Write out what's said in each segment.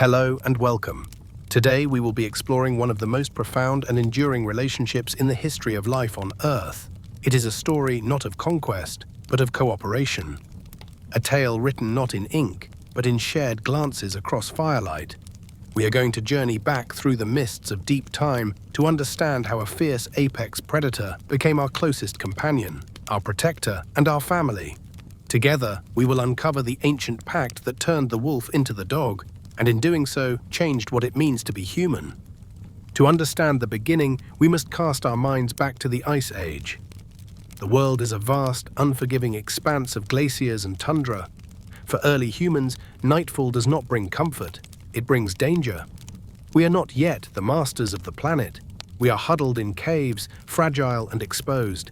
Hello and welcome. Today we will be exploring one of the most profound and enduring relationships in the history of life on Earth. It is a story not of conquest, but of cooperation. A tale written not in ink, but in shared glances across firelight. We are going to journey back through the mists of deep time to understand how a fierce apex predator became our closest companion, our protector, and our family. Together, we will uncover the ancient pact that turned the wolf into the dog, and in doing so, changed what it means to be human. To understand the beginning, we must cast our minds back to the Ice Age. The world is a vast, unforgiving expanse of glaciers and tundra. For early humans, nightfall does not bring comfort, it brings danger. We are not yet the masters of the planet. We are huddled in caves, fragile and exposed.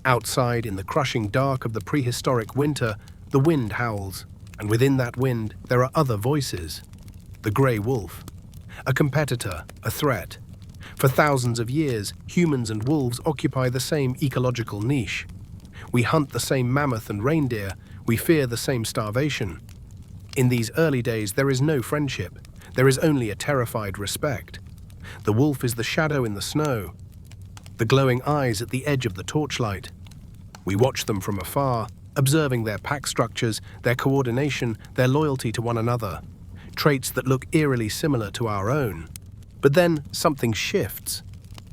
Outside, in the crushing dark of the prehistoric winter, the wind howls, and within that wind, there are other voices. The grey wolf, a competitor, a threat. For thousands of years, humans and wolves occupy the same ecological niche. We hunt the same mammoth and reindeer, we fear the same starvation. In these early days, there is no friendship. There is only a terrified respect. The wolf is the shadow in the snow, the glowing eyes at the edge of the torchlight. We watch them from afar, observing their pack structures, their coordination, their loyalty to one another. Traits that look eerily similar to our own. But then something shifts.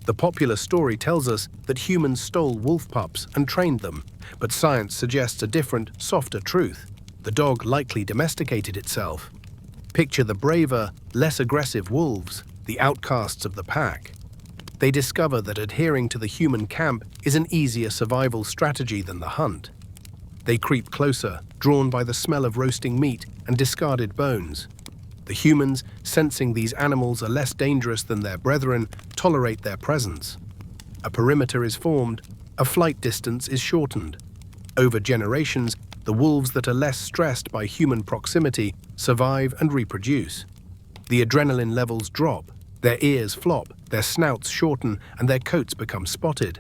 The popular story tells us that humans stole wolf pups and trained them, but science suggests a different, softer truth. The dog likely domesticated itself. Picture the braver, less aggressive wolves, the outcasts of the pack. They discover that adhering to the human camp is an easier survival strategy than the hunt. They creep closer, drawn by the smell of roasting meat and discarded bones. The humans, sensing these animals are less dangerous than their brethren, tolerate their presence. A perimeter is formed, a flight distance is shortened. Over generations, the wolves that are less stressed by human proximity survive and reproduce. The adrenaline levels drop, their ears flop, their snouts shorten, and their coats become spotted.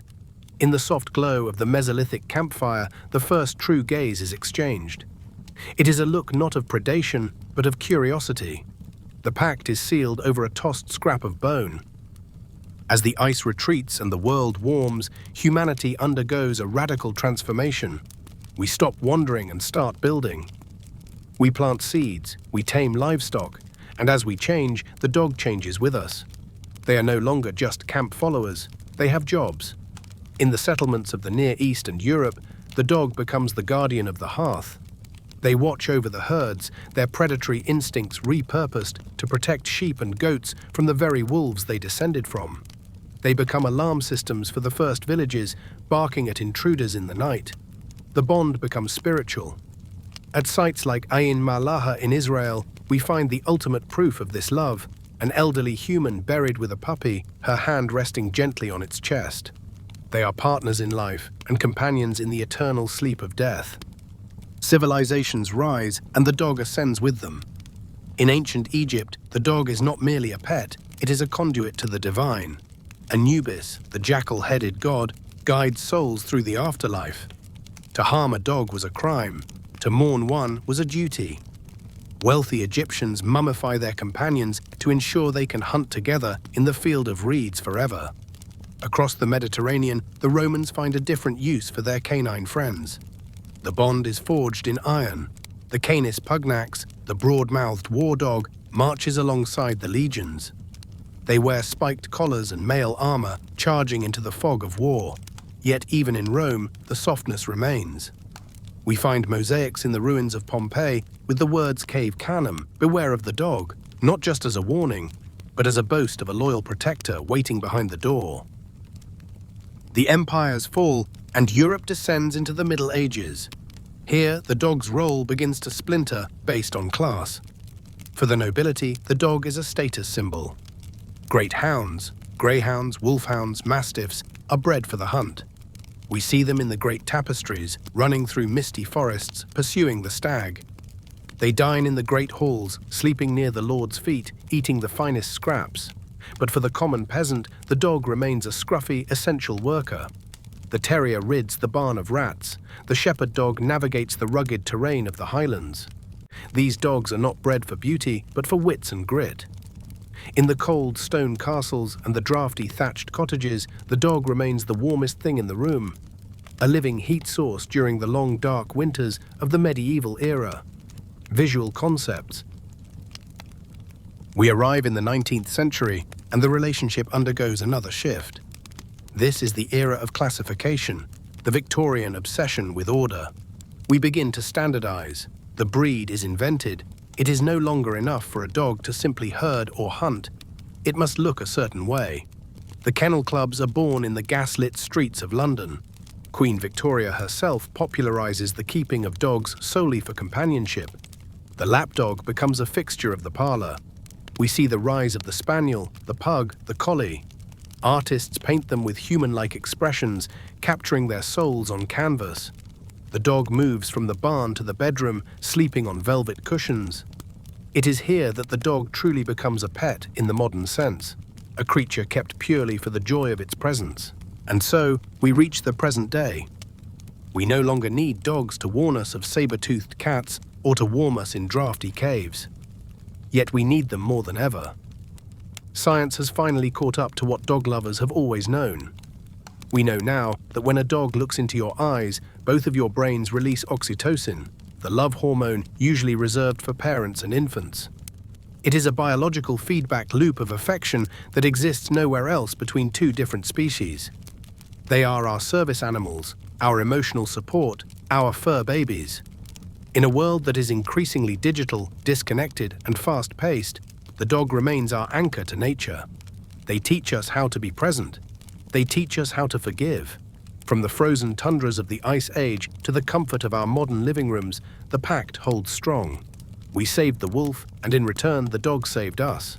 In the soft glow of the Mesolithic campfire, the first true gaze is exchanged. It is a look not of predation, but of curiosity. The pact is sealed over a tossed scrap of bone. As the ice retreats and the world warms, humanity undergoes a radical transformation. We stop wandering and start building. We plant seeds, we tame livestock, and as we change, the dog changes with us. They are no longer just camp followers, they have jobs. In the settlements of the Near East and Europe, the dog becomes the guardian of the hearth. They watch over the herds, their predatory instincts repurposed to protect sheep and goats from the very wolves they descended from. They become alarm systems for the first villages, barking at intruders in the night. The bond becomes spiritual. At sites like Ain Malaha in Israel, we find the ultimate proof of this love, an elderly human buried with a puppy, her hand resting gently on its chest. They are partners in life and companions in the eternal sleep of death. Civilizations rise, and the dog ascends with them. In ancient Egypt, the dog is not merely a pet, it is a conduit to the divine. Anubis, the jackal-headed god, guides souls through the afterlife. To harm a dog was a crime, to mourn one was a duty. Wealthy Egyptians mummify their companions to ensure they can hunt together in the field of reeds forever. Across the Mediterranean, the Romans find a different use for their canine friends. The bond is forged in iron. The Canis pugnax, the broad-mouthed war dog, marches alongside the legions. They wear spiked collars and mail armor, charging into the fog of war. Yet even in Rome, the softness remains. We find mosaics in the ruins of Pompeii with the words Cave Canem, beware of the dog, not just as a warning, but as a boast of a loyal protector waiting behind the door. The empires fall, and Europe descends into the Middle Ages. Here, the dog's role begins to splinter based on class. For the nobility, the dog is a status symbol. Great hounds, greyhounds, wolfhounds, mastiffs, are bred for the hunt. We see them in the great tapestries, running through misty forests, pursuing the stag. They dine in the great halls, sleeping near the Lord's feet, eating the finest scraps. But for the common peasant, the dog remains a scruffy, essential worker. The terrier rids the barn of rats. The shepherd dog navigates the rugged terrain of the highlands. These dogs are not bred for beauty, but for wits and grit. In the cold stone castles and the drafty thatched cottages, the dog remains the warmest thing in the room, a living heat source during the long dark winters of the medieval era. Visual concepts. We arrive in the 19th century, and the relationship undergoes another shift. This is the era of classification, the Victorian obsession with order. We begin to standardize. The breed is invented. It is no longer enough for a dog to simply herd or hunt. It must look a certain way. The kennel clubs are born in the gaslit streets of London. Queen Victoria herself popularizes the keeping of dogs solely for companionship. The lapdog becomes a fixture of the parlor. We see the rise of the spaniel, the pug, the collie. Artists paint them with human-like expressions, capturing their souls on canvas. The dog moves from the barn to the bedroom, sleeping on velvet cushions. It is here that the dog truly becomes a pet in the modern sense, a creature kept purely for the joy of its presence. And so, we reach the present day. We no longer need dogs to warn us of saber-toothed cats or to warm us in drafty caves. Yet we need them more than ever. Science has finally caught up to what dog lovers have always known. We know now that when a dog looks into your eyes, both of your brains release oxytocin, the love hormone usually reserved for parents and infants. It is a biological feedback loop of affection that exists nowhere else between two different species. They are our service animals, our emotional support, our fur babies. In a world that is increasingly digital, disconnected, and fast-paced, the dog remains our anchor to nature. They teach us how to be present. They teach us how to forgive. From the frozen tundras of the Ice Age to the comfort of our modern living rooms, the pact holds strong. We saved the wolf, and in return, the dog saved us.